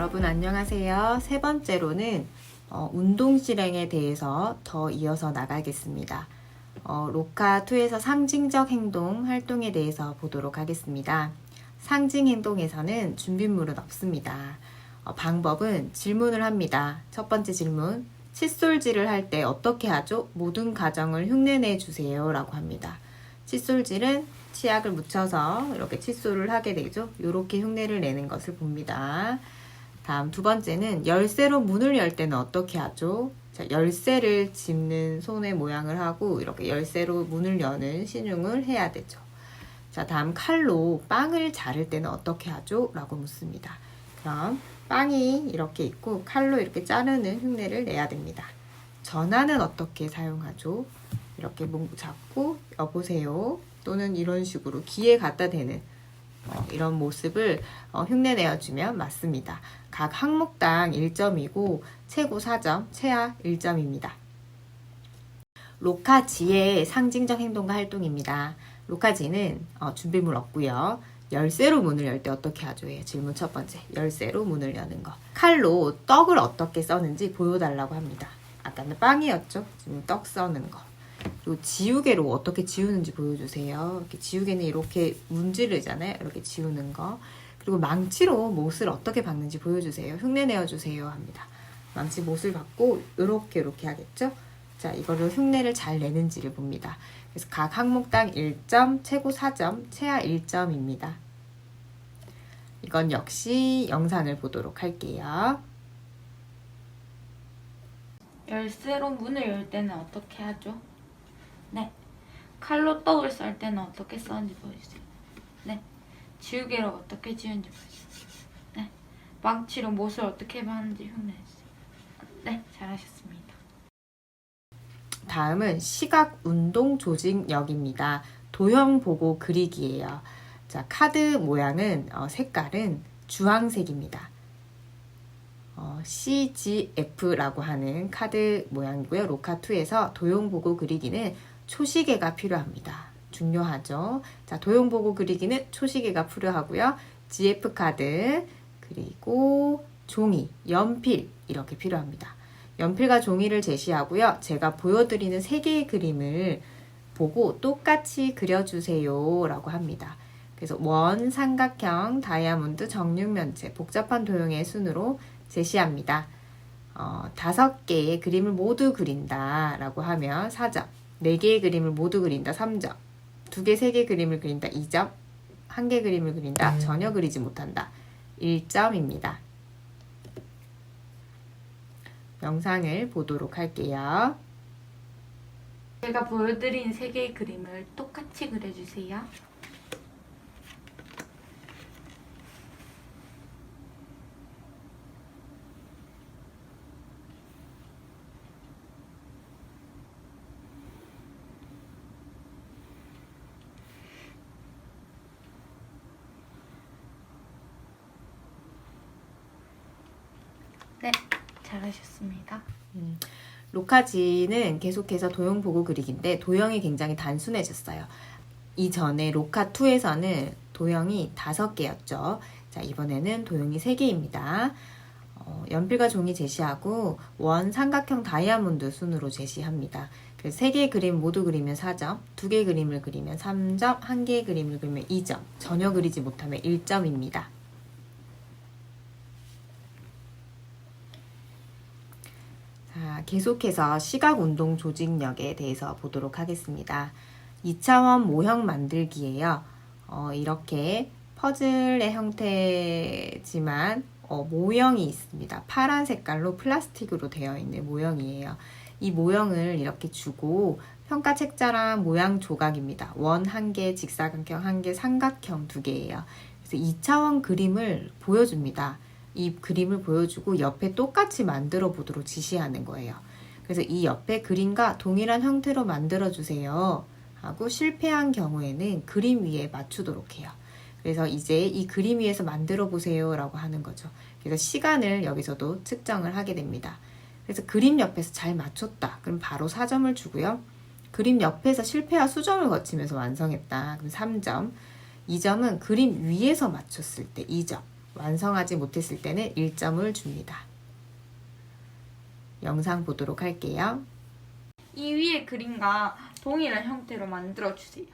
여러분 안녕하세요. 세 번째로는 운동 실행에 대해서 더 이어서 나가겠습니다. 로카2에서 상징적 행동, 활동에 대해서 보도록 하겠습니다. 상징 행동에서는 준비물은 없습니다. 방법은 질문을 합니다. 첫 번째 질문, 칫솔질을 할 때 어떻게 하죠? 모든 가정을 흉내내 주세요 라고 합니다. 칫솔질은 치약을 묻혀서 이렇게 칫솔을 하게 되죠. 이렇게 흉내를 내는 것을 봅니다. 다음 두 번째는 열쇠로 문을 열 때는 어떻게 하죠? 자, 열쇠를 짚는 손의 모양을 하고 이렇게 열쇠로 문을 여는 신용을 해야 되죠. 자, 다음 칼로 빵을 자를 때는 어떻게 하죠? 라고 묻습니다. 그럼 빵이 이렇게 있고 칼로 이렇게 자르는 흉내를 내야 됩니다. 전화는 어떻게 사용하죠? 이렇게 잡고 여보세요 또는 이런 식으로 귀에 갖다 대는 이런 모습을 흉내내어주면 맞습니다. 각 항목당 1점이고 최고 4점, 최하 1점입니다. 로카지의 상징적 행동과 활동입니다. 로카지는 준비물 없고요. 열쇠로 문을 열 때 어떻게 하죠? 질문 첫 번째, 열쇠로 문을 여는 거. 칼로 떡을 어떻게 써는지 보여달라고 합니다. 아까는 빵이었죠? 지금 떡 써는 거. 그리고 지우개로 어떻게 지우는지 보여주세요. 이렇게 지우개는 이렇게 문지르잖아요. 이렇게 지우는 거. 그리고 망치로 못을 어떻게 박는지 보여주세요. 흉내 내어주세요 합니다. 망치 못을 박고 이렇게 하겠죠. 자, 이거를 흉내를 잘 내는지를 봅니다. 그래서 각 항목당 1점, 최고 4점, 최하 1점입니다. 이건 역시 영상을 보도록 할게요. 열쇠로 문을 열 때는 어떻게 하죠? 네. 칼로 떡을 썰 때는 어떻게 써는지 보여주세요. 네. 지우개로 어떻게 지우는지 보여주세요. 네. 망치로 못을 어떻게 박는지 흉내주세요. 네. 잘하셨습니다. 다음은 시각 운동 조직력입니다. 도형 보고 그리기예요. 자, 카드 모양은 색깔은 주황색입니다. CGF라고 하는 카드 모양이고요. 로카2에서 도형 보고 그리기는 초시계가 필요합니다. 중요하죠. 자, 도형 보고 그리기는 초시계가 필요하고요. GF 카드, 그리고 종이, 연필 이렇게 필요합니다. 연필과 종이를 제시하고요. 제가 보여드리는 3개의 그림을 보고 똑같이 그려주세요 라고 합니다. 그래서 원, 삼각형, 다이아몬드, 정육면체, 복잡한 도형의 순으로 제시합니다. 5개의 그림을 모두 그린다 라고 하면 4점, 4개의 그림을 모두 그린다 3점, 2개, 3개 그림을 그린다 2점, 1개 그림을 그린다 전혀 그리지 못한다 1점입니다. 영상을 보도록 할게요. 제가 보여드린 3개의 그림을 똑같이 그려주세요. 네, 잘하셨습니다. 로카지는 계속해서 도형 보고 그리기인데 도형이 굉장히 단순해졌어요. 이전에 로카2에서는 도형이 5개였죠. 자, 이번에는 도형이 3개입니다. 연필과 종이 제시하고 원, 삼각형, 다이아몬드 순으로 제시합니다. 그래서 3개의 그림 모두 그리면 4점, 2개의 그림을 그리면 3점, 1개의 그림을 그리면 2점, 전혀 그리지 못하면 1점입니다. 자, 계속해서 시각운동 조직력에 대해서 보도록 하겠습니다. 2차원 모형 만들기예요. 이렇게 퍼즐의 형태지만 모형이 있습니다. 파란 색깔로 플라스틱으로 되어 있는 모형이에요. 이 모형을 이렇게 주고 평가 책자랑 모양 조각입니다. 원 1개, 직사각형 1개, 삼각형 2개예요. 그래서 2차원 그림을 보여줍니다. 이 그림을 보여주고 옆에 똑같이 만들어 보도록 지시하는 거예요. 그래서 이 옆에 그림과 동일한 형태로 만들어 주세요 하고 실패한 경우에는 그림 위에 맞추도록 해요. 그래서 이제 이 그림 위에서 만들어 보세요 라고 하는 거죠. 그래서 시간을 여기서도 측정을 하게 됩니다. 그래서 그림 옆에서 잘 맞췄다. 그럼 바로 4점을 주고요. 그림 옆에서 실패와 수정을 거치면서 완성했다. 그럼 3점. 2점은 그림 위에서 맞췄을 때 2점. 완성하지 못했을 때는 1점을 줍니다. 영상 보도록 할게요. 이 위의 그림과 동일한 형태로 만들어 주세요.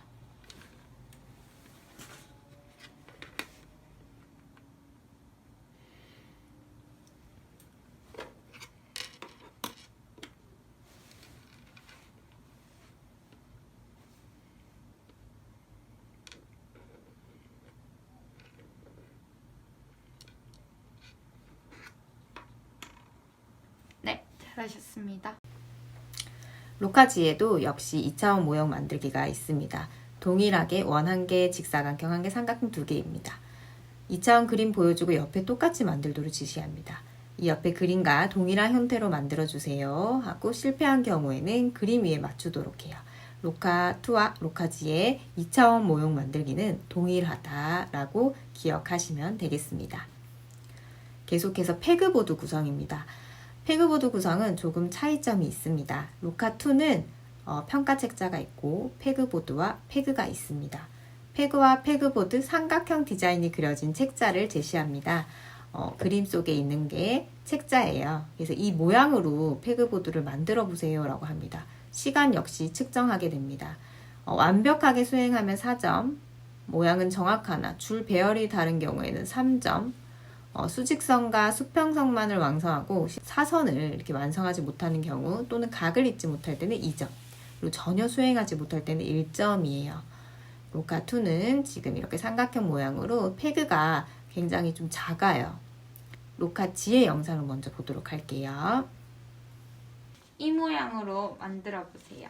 네, 잘하셨습니다. 로카지에도 역시 2차원 모형 만들기가 있습니다. 동일하게 원 1개, 직사각형 1개, 삼각형 2개입니다. 2차원 그림 보여주고 옆에 똑같이 만들도록 지시합니다. 이 옆에 그림과 동일한 형태로 만들어주세요 하고 실패한 경우에는 그림 위에 맞추도록 해요. 로카2와 로카지의 2차원 모형 만들기는 동일하다라고 기억하시면 되겠습니다. 계속해서 페그보드 구성입니다. 페그보드 구성은 조금 차이점이 있습니다. 로카2는 평가 책자가 있고 페그보드와 페그가 있습니다. 페그와 페그보드 삼각형 디자인이 그려진 책자를 제시합니다. 그림 속에 있는 게 책자예요. 그래서 이 모양으로 페그보드를 만들어 보세요 라고 합니다. 시간 역시 측정하게 됩니다. 완벽하게 수행하면 4점, 모양은 정확하나 줄 배열이 다른 경우에는 3점, 수직선과 수평선만을 완성하고 사선을 이렇게 완성하지 못하는 경우 또는 각을 잇지 못할 때는 2점, 그리고 전혀 수행하지 못할 때는 1점이에요. 로카2는 지금 이렇게 삼각형 모양으로 페그가 굉장히 좀 작아요. 로카지의 영상을 먼저 보도록 할게요. 이 모양으로 만들어 보세요.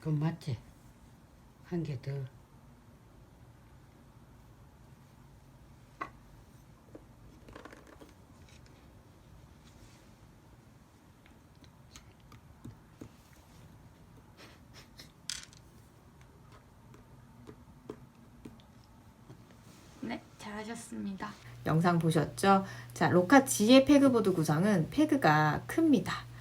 그건 맞지? 한 개 더. 네, 잘하셨습니다. 영상 보셨죠? 자, 로카지의 페그보드 구성은 페그가 큽니다.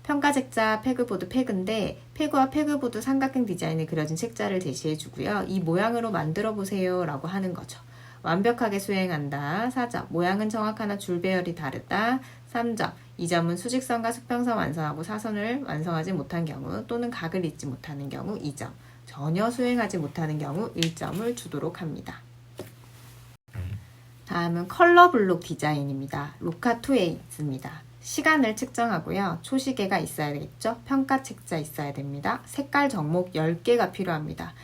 평가책자 페그보드 페그인데 페그와 페그보드 삼각형 디자인이 그려진 책자를 제시해 주고요. 이 모양으로 만들어 보세요 라고 하는 거죠. 완벽하게 수행한다. 4점. 모양은 정확하나 줄 배열이 다르다. 3점. 이 점은 수직선과 수평선 완성하고 사선을 완성하지 못한 경우 또는 각을 잇지 못하는 경우 2점. 전혀 수행하지 못하는 경우 1점을 주도록 합니다. 다음은 컬러 블록 디자인입니다. 로카2에 있습니다. 시간을 측정하고요. 초시계가 있어야 되겠죠? 평가 책자 있어야 됩니다. 색깔 정목 10개가 필요합니다.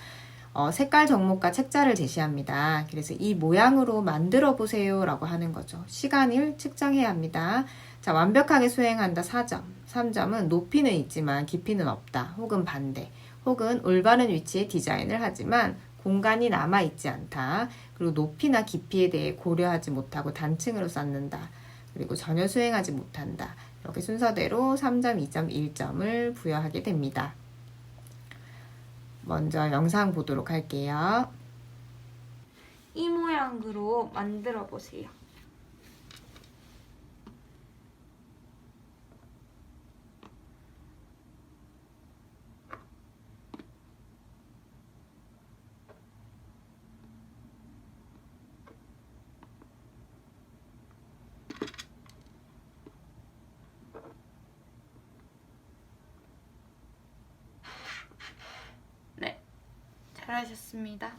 색깔 정목과 책자를 제시합니다. 그래서 이 모양으로 만들어 보세요 라고 하는 거죠. 시간을 측정해야 합니다. 자, 완벽하게 수행한다 4점. 3점은 높이는 있지만 깊이는 없다. 혹은 반대. 혹은 올바른 위치에 디자인을 하지만 공간이 남아있지 않다. 그리고 높이나 깊이에 대해 고려하지 못하고 단층으로 쌓는다. 그리고 전혀 수행하지 못한다. 이렇게 순서대로 3점, 2점, 1점을 부여하게 됩니다. 먼저 영상 보도록 할게요. 이 모양으로 만들어 보세요. 네, 잘하셨습니다.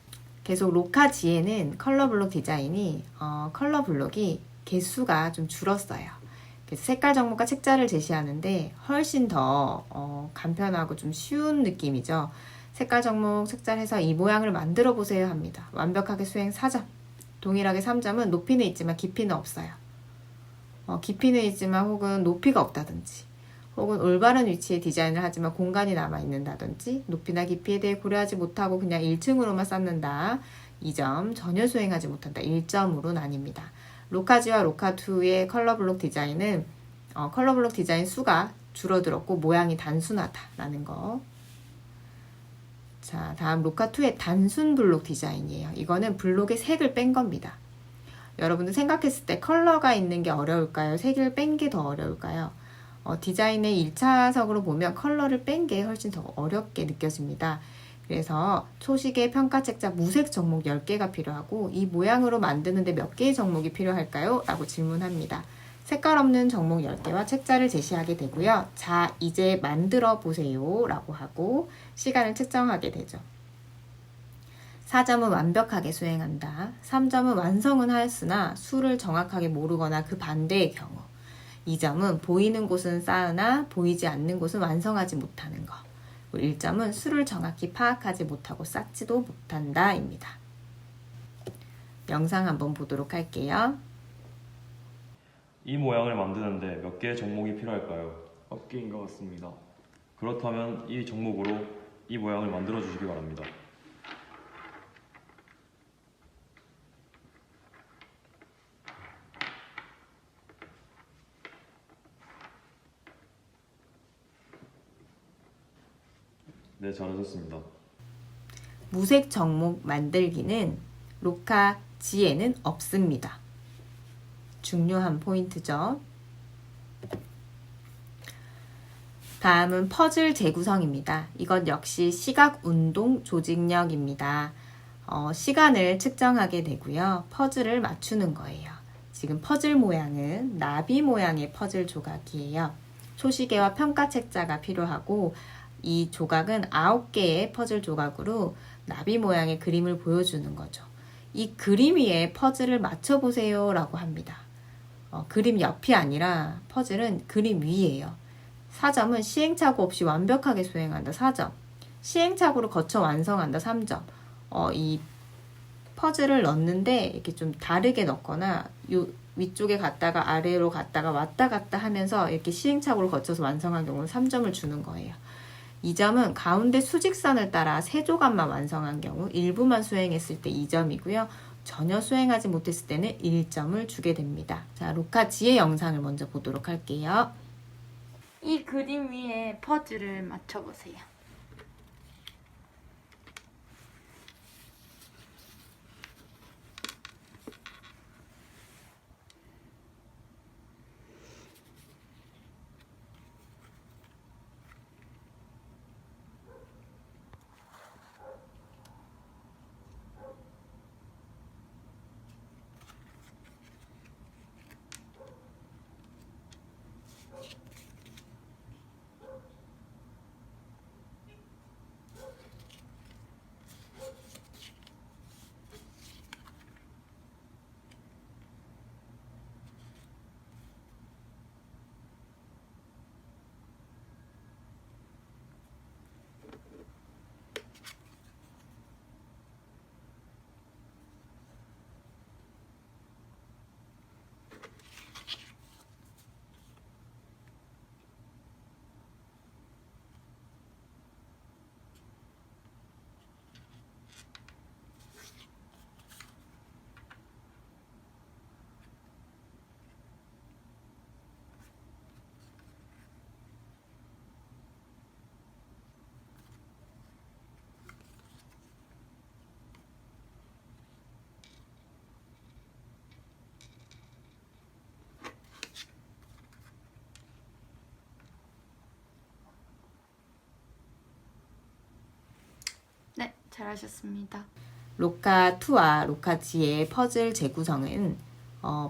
계속 로카지에는 컬러 블록 디자인이 컬러 블록이 개수가 좀 줄었어요. 그래서 색깔 정목과 책자를 제시하는데 훨씬 더 간편하고 좀 쉬운 느낌이죠. 색깔 정목, 책자를 해서 이 모양을 만들어 보세요 합니다. 완벽하게 수행 4점. 동일하게 3점은 높이는 있지만 깊이는 없어요. 깊이는 있지만 혹은 높이가 없다든지, 혹은 올바른 위치에 디자인을 하지만 공간이 남아있는다든지, 높이나 깊이에 대해 고려하지 못하고 그냥 1층으로만 쌓는다. 이 점 전혀 수행하지 못한다. 1점으로 나뉩니다. 로카지와 로카2의 컬러블록 디자인은 컬러블록 디자인 수가 줄어들었고 모양이 단순하다라는 거. 자, 다음 로카2의 단순 블록 디자인이에요. 이거는 블록의 색을 뺀 겁니다. 여러분들 생각했을 때 컬러가 있는 게 어려울까요? 색을 뺀 게 더 어려울까요? 디자인의 1차적으로 보면 컬러를 뺀 게 훨씬 더 어렵게 느껴집니다. 그래서 초식의 평가책자 무색 정목 10개가 필요하고 이 모양으로 만드는데 몇 개의 정목이 필요할까요? 라고 질문합니다. 색깔 없는 정목 10개와 책자를 제시하게 되고요. 자, 이제 만들어 보세요 라고 하고 시간을 측정하게 되죠. 4점은 완벽하게 수행한다. 3점은 완성은 하였으나 수를 정확하게 모르거나 그 반대의 경우. 2점은 보이는 곳은 쌓으나 보이지 않는 곳은 완성하지 못하는 것. 1점은 수를 정확히 파악하지 못하고 쌓지도 못한다 입니다. 영상 한번 보도록 할게요. 이 모양을 만드는데 몇 개의 정목이 필요할까요? 몇 개인 것 같습니다. 그렇다면 이 정목으로 이 모양을 만들어 주시기 바랍니다. 네, 잘하셨습니다. 무색 정목 만들기는 로카 G에는 없습니다. 중요한 포인트죠. 다음은 퍼즐 재구성입니다. 이것 역시 시각 운동 조직력입니다. 시간을 측정하게 되고요. 퍼즐을 맞추는 거예요. 지금 퍼즐 모양은 나비 모양의 퍼즐 조각이에요. 초시계와 평가 책자가 필요하고 이 조각은 9개의 퍼즐 조각으로 나비 모양의 그림을 보여주는 거죠. 이 그림 위에 퍼즐을 맞춰보세요 라고 합니다. 그림 옆이 아니라 퍼즐은 그림 위에요. 4점은 시행착오 없이 완벽하게 수행한다. 4점. 시행착오를 거쳐 완성한다. 3점. 이 퍼즐을 넣는데 이렇게 좀 다르게 넣거나 요 위쪽에 갔다가 아래로 갔다가 왔다 갔다 하면서 이렇게 시행착오를 거쳐서 완성한 경우는 3점을 주는 거예요. 2점은 가운데 수직선을 따라 세 조각만 완성한 경우 일부만 수행했을 때 2점이고요. 전혀 수행하지 못했을 때는 1점을 주게 됩니다. 자, 로카 G의 영상을 먼저 보도록 할게요. 이 그림 위에 퍼즐을 맞춰보세요. 네, 잘하셨습니다. 로카2와 로카 G의 퍼즐 재구성은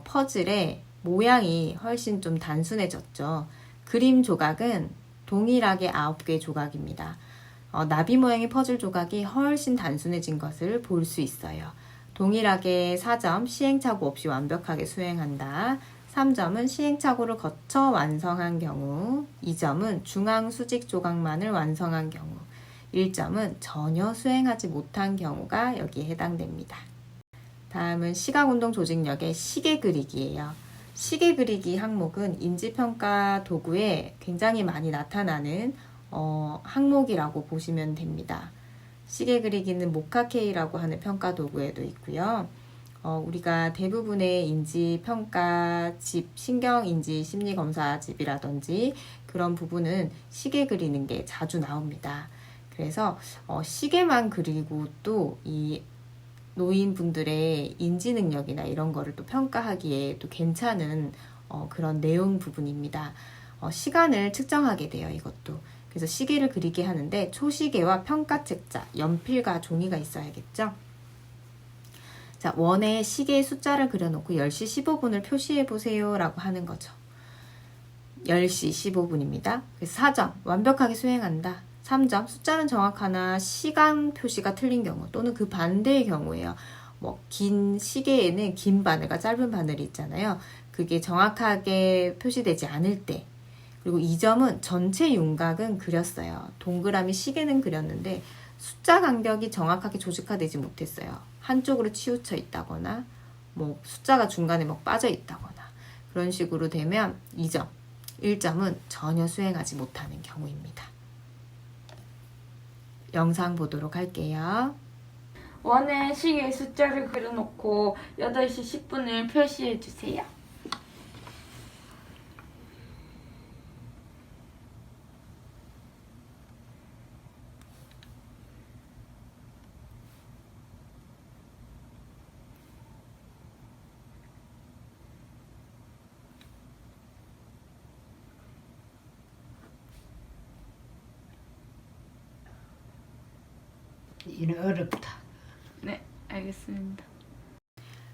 퍼즐의 모양이 훨씬 좀 단순해졌죠. 그림 조각은 동일하게 9개의 조각입니다. 나비 모양의 퍼즐 조각이 훨씬 단순해진 것을 볼 수 있어요. 동일하게 4점 시행착오 없이 완벽하게 수행한다. 3점은 시행착오를 거쳐 완성한 경우, 2점은 중앙 수직 조각만을 완성한 경우, 1점은 전혀 수행하지 못한 경우가 여기에 해당됩니다. 다음은 시각운동 조직력의 시계 그리기예요. 시계 그리기 항목은 인지평가 도구에 굉장히 많이 나타나는 항목이라고 보시면 됩니다. 시계 그리기는 모카K라고 하는 평가 도구에도 있고요. 우리가 대부분의 인지평가집, 신경인지 심리검사집이라든지 그런 부분은 시계 그리는 게 자주 나옵니다. 그래서 시계만 그리고 또 이 노인분들의 인지 능력이나 이런 거를 또 평가하기에 또 괜찮은 그런 내용 부분입니다. 시간을 측정하게 돼요, 이것도. 그래서 시계를 그리게 하는데 초시계와 평가책자, 연필과 종이가 있어야겠죠. 자, 원에 시계의 숫자를 그려놓고 10시 15분을 표시해 보세요 라고 하는 거죠. 10시 15분입니다. 그래서 4점, 완벽하게 수행한다. 3점, 숫자는 정확하나 시간 표시가 틀린 경우 또는 그 반대의 경우에요. 긴 시계에는 긴 바늘과 짧은 바늘이 있잖아요. 그게 정확하게 표시되지 않을 때. 그리고 2점은 전체 윤곽은 그렸어요. 동그라미 시계는 그렸는데 숫자 간격이 정확하게 조직화되지 못했어요. 한쪽으로 치우쳐 있다거나 숫자가 중간에 빠져 있다거나 그런 식으로 되면 2점, 1점은 전혀 수행하지 못하는 경우입니다. 영상 보도록 할게요. 원에 시계의 숫자를 그려놓고 8시 10분을 표시해주세요. 이는 어렵다. 네, 알겠습니다.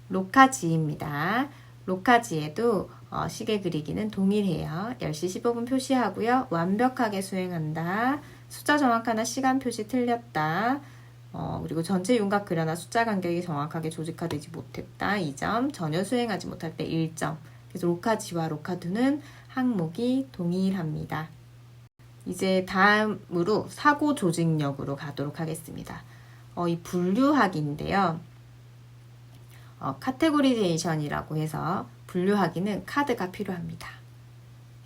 로카지입니다. 로카지에도 시계 그리기는 동일해요. 10시 15분 표시하고요. 완벽하게 수행한다. 숫자 정확하나 시간 표시 틀렸다. 그리고 전체 윤곽 그려나 숫자 간격이 정확하게 조직화되지 못했다. 2점. 전혀 수행하지 못할 때 1점. 그래서 로카지와 로카두는 항목이 동일합니다. 이제 다음으로 사고 조직력으로 가도록 하겠습니다. 이 분류하기인데요. 카테고리제이션이라고 해서 분류하기는 카드가 필요합니다.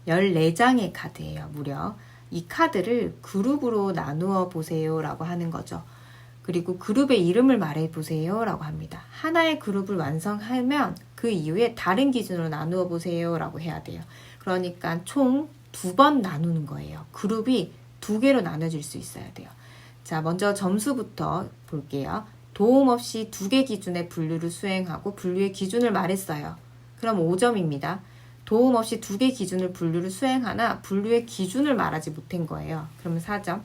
14장의 카드예요, 무려. 이 카드를 그룹으로 나누어 보세요 라고 하는 거죠. 그리고 그룹의 이름을 말해 보세요 라고 합니다. 하나의 그룹을 완성하면 그 이후에 다른 기준으로 나누어 보세요 라고 해야 돼요. 그러니까 총 2번 나누는 거예요. 그룹이 2개로 나눠질 수 있어야 돼요. 자, 먼저 점수부터 볼게요. 도움 없이 2개 기준의 분류를 수행하고 분류의 기준을 말했어요. 그럼 5점입니다. 도움 없이 2개 기준을 분류를 수행하나 분류의 기준을 말하지 못한 거예요. 그러면 4점.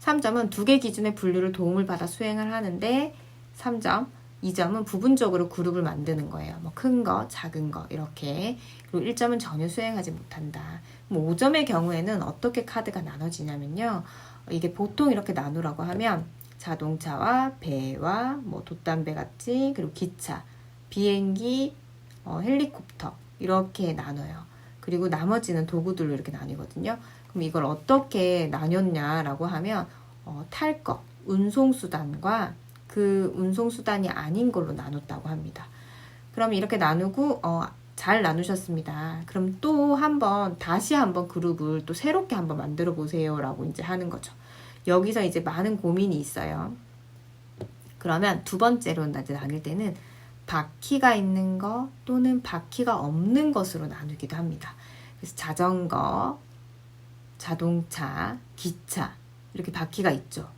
3점은 2개 기준의 분류를 도움을 받아 수행을 하는데 3점. 2점은 부분적으로 그룹을 만드는 거예요. 큰 거, 작은 거 이렇게. 그리고 1점은 전혀 수행하지 못한다. 5점의 경우에는 어떻게 카드가 나눠지냐면요. 이게 보통 이렇게 나누라고 하면 자동차와 배와 돛담배 같이, 그리고 기차, 비행기, 헬리콥터 이렇게 나눠요. 그리고 나머지는 도구들로 이렇게 나뉘거든요. 그럼 이걸 어떻게 나눴냐라고 하면 탈 것, 운송수단과 그 운송수단이 아닌 걸로 나눴다고 합니다. 그럼 이렇게 나누고 잘 나누셨습니다. 그럼 또 다시 한번 그룹을 또 새롭게 한번 만들어 보세요 라고 이제 하는 거죠. 여기서 이제 많은 고민이 있어요. 그러면 두 번째로 이제 나눌 때는 바퀴가 있는 거 또는 바퀴가 없는 것으로 나누기도 합니다. 그래서 자전거, 자동차, 기차 이렇게 바퀴가 있죠.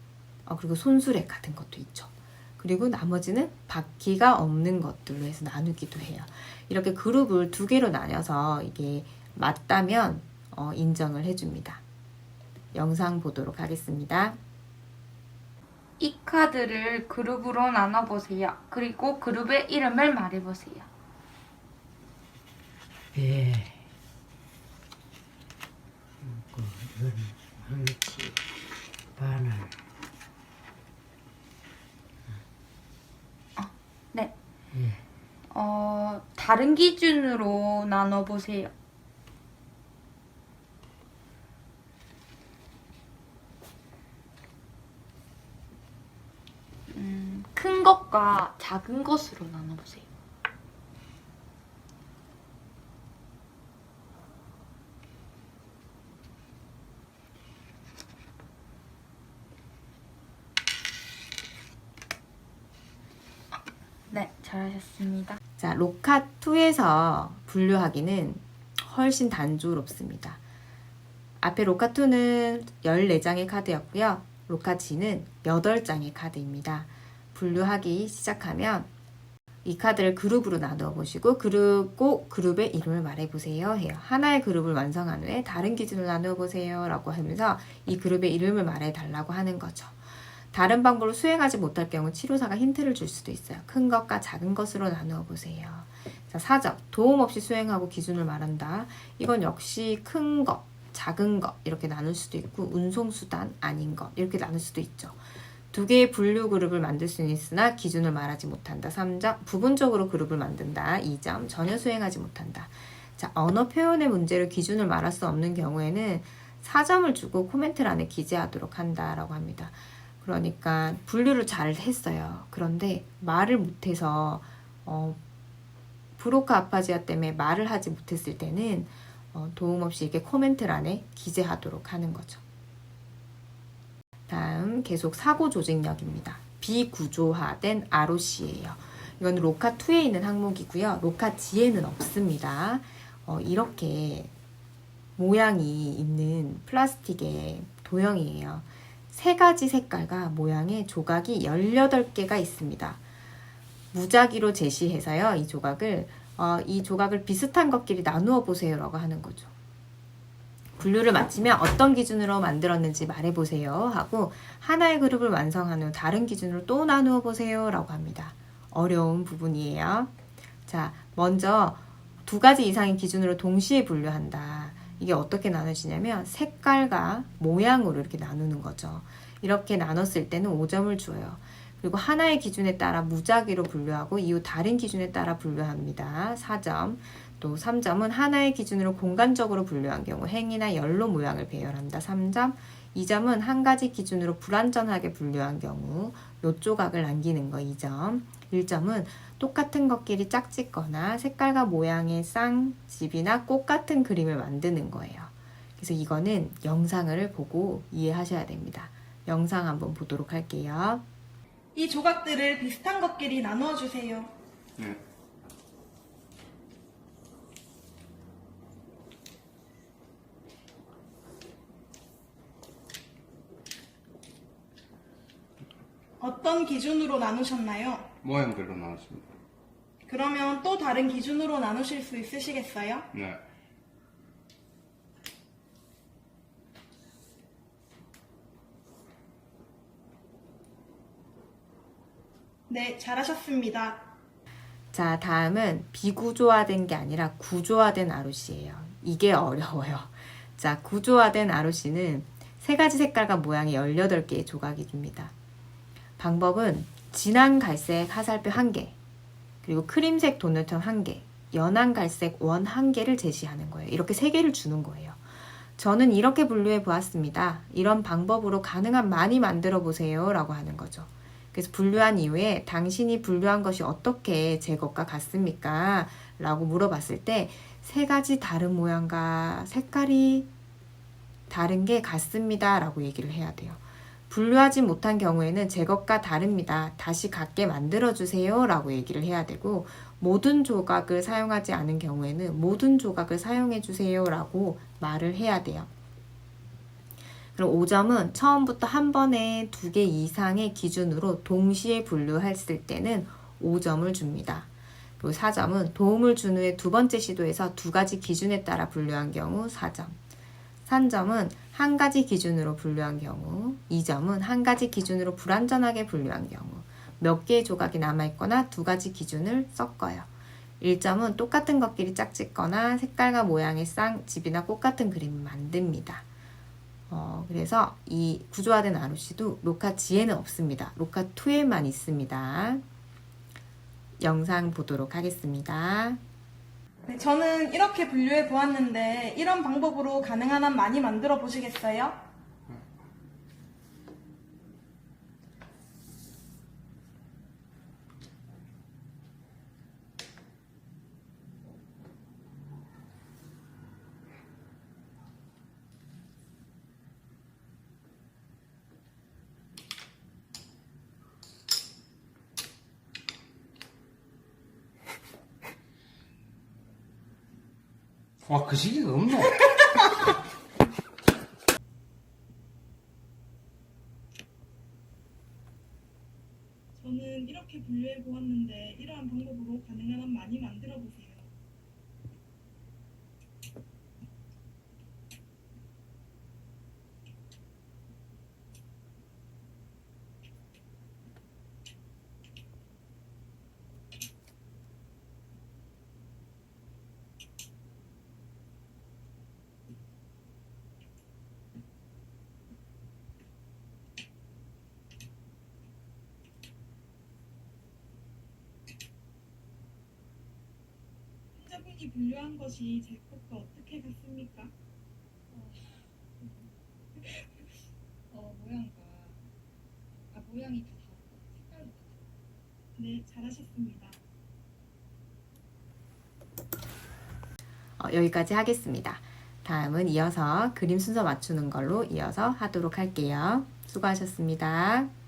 그리고 손수레 같은 것도 있죠. 그리고 나머지는 바퀴가 없는 것들로 해서 나누기도 해요. 이렇게 그룹을 2개로 나눠서 이게 맞다면 인정을 해줍니다. 영상 보도록 하겠습니다. 이 카드를 그룹으로 나눠보세요. 그리고 그룹의 이름을 말해보세요. 배, 은, 한치, 바늘. 네. 예. 다른 기준으로 나눠보세요. 큰 것과 작은 것으로 나눠보세요. 잘하셨습니다. 자, 로카2에서 분류하기는 훨씬 단조롭습니다. 앞에 로카2는 14장의 카드였고요. 로카-G는 8장의 카드입니다. 분류하기 시작하면 이 카드를 그룹으로 나누어 보시고 그리고 그룹의 이름을 말해보세요 해요. 하나의 그룹을 완성한 후에 다른 기준으로 나누어 보세요 라고 하면서 이 그룹의 이름을 말해달라고 하는 거죠. 다른 방법으로 수행하지 못할 경우 치료사가 힌트를 줄 수도 있어요. 큰 것과 작은 것으로 나누어 보세요. 자, 4점. 도움 없이 수행하고 기준을 말한다. 이건 역시 큰 것, 작은 것 이렇게 나눌 수도 있고 운송수단 아닌 것 이렇게 나눌 수도 있죠. 두 개의 분류 그룹을 만들 수는 있으나 기준을 말하지 못한다. 3점. 부분적으로 그룹을 만든다. 2점. 전혀 수행하지 못한다. 자, 언어 표현의 문제로 기준을 말할 수 없는 경우에는 4점을 주고 코멘트란에 기재하도록 한다라고 합니다. 그러니까 분류를 잘 했어요. 그런데 말을 못해서 브로카 아파지아 때문에 말을 하지 못했을 때는 도움 없이 이렇게 코멘트란에 기재하도록 하는 거죠. 다음 계속 사고 조직력입니다. 비구조화된 ROC예요. 이건 로카2에 있는 항목이고요. 로카-G에는 없습니다. 이렇게 모양이 있는 플라스틱의 도형이에요. 3가지 색깔과 모양의 조각이 18개가 있습니다. 무작위로 제시해서요. 이 조각을 비슷한 것끼리 나누어 보세요 라고 하는 거죠. 분류를 마치면 어떤 기준으로 만들었는지 말해보세요 하고 하나의 그룹을 완성한 후 다른 기준으로 또 나누어 보세요 라고 합니다. 어려운 부분이에요. 자, 먼저 2가지 이상의 기준으로 동시에 분류한다. 이게 어떻게 나눠지냐면 색깔과 모양으로 이렇게 나누는 거죠. 이렇게 나눴을 때는 5점을 줘요. 그리고 하나의 기준에 따라 무작위로 분류하고 이후 다른 기준에 따라 분류합니다. 4점. 또 3점은 하나의 기준으로 공간적으로 분류한 경우 행이나 열로 모양을 배열한다. 3점. 2점은 한 가지 기준으로 불완전하게 분류한 경우 요 조각을 남기는 거. 2점. 1점은 똑같은 것끼리 짝짓거나 색깔과 모양의 쌍집이나 꽃 같은 그림을 만드는 거예요. 그래서 이거는 영상을 보고 이해하셔야 됩니다. 영상 한번 보도록 할게요. 이 조각들을 비슷한 것끼리 나누어 주세요. 네. 어떤 기준으로 나누셨나요? 모양별로 나눴습니다. 그러면 또 다른 기준으로 나누실 수 있으시겠어요? 네. 네, 잘하셨습니다. 자, 다음은 비구조화된 게 아니라 구조화된 ROC예요. 이게 어려워요. 자, 구조화된 ROC는 3가지 색깔과 모양의 18개의 조각이 줍니다. 방법은 진한 갈색 화살표 1개, 그리고 크림색 도넛턴 1개, 연한 갈색 원 1개를 제시하는 거예요. 이렇게 3개를 주는 거예요. 저는 이렇게 분류해 보았습니다. 이런 방법으로 가능한 많이 만들어 보세요 라고 하는 거죠. 그래서 분류한 이후에 당신이 분류한 것이 어떻게 제 것과 같습니까? 라고 물어봤을 때 3가지 다른 모양과 색깔이 다른 게 같습니다 라고 얘기를 해야 돼요. 분류하지 못한 경우에는 제 것과 다릅니다. 다시 같게 만들어주세요 라고 얘기를 해야 되고 모든 조각을 사용하지 않은 경우에는 모든 조각을 사용해주세요 라고 말을 해야 돼요. 그럼 5점은 처음부터 한 번에 2개 이상의 기준으로 동시에 분류했을 때는 5점을 줍니다. 그리고 4점은 도움을 준 후에 2번째 시도에서 2가지 기준에 따라 분류한 경우 4점. 3점은 한 가지 기준으로 분류한 경우, 2점은 한 가지 기준으로 불완전하게 분류한 경우, 몇 개의 조각이 남아있거나 2가지 기준을 섞어요. 1점은 똑같은 것끼리 짝짓거나 색깔과 모양의 쌍집이나 꽃 같은 그림을 만듭니다. 그래서 이 구조화된 ROC도 로카-G에는 없습니다. 로카2에만 있습니다. 영상 보도록 하겠습니다. 네, 저는 이렇게 분류해 보았는데 이런 방법으로 가능한 한 많이 만들어 보시겠어요? 와, 그 시기가 없노? 저는 이렇게 분류해 보았는데 이러한 방법으로 가능한 한 많이 만들어 보세요. 환자분이 분류한 것이 제 것과 어떻게 같습니까? 모양이 다 다르고 색깔도 다 다르고. 네, 잘하셨습니다. 여기까지 하겠습니다. 다음은 이어서 그림 순서 맞추는 걸로 이어서 하도록 할게요. 수고하셨습니다.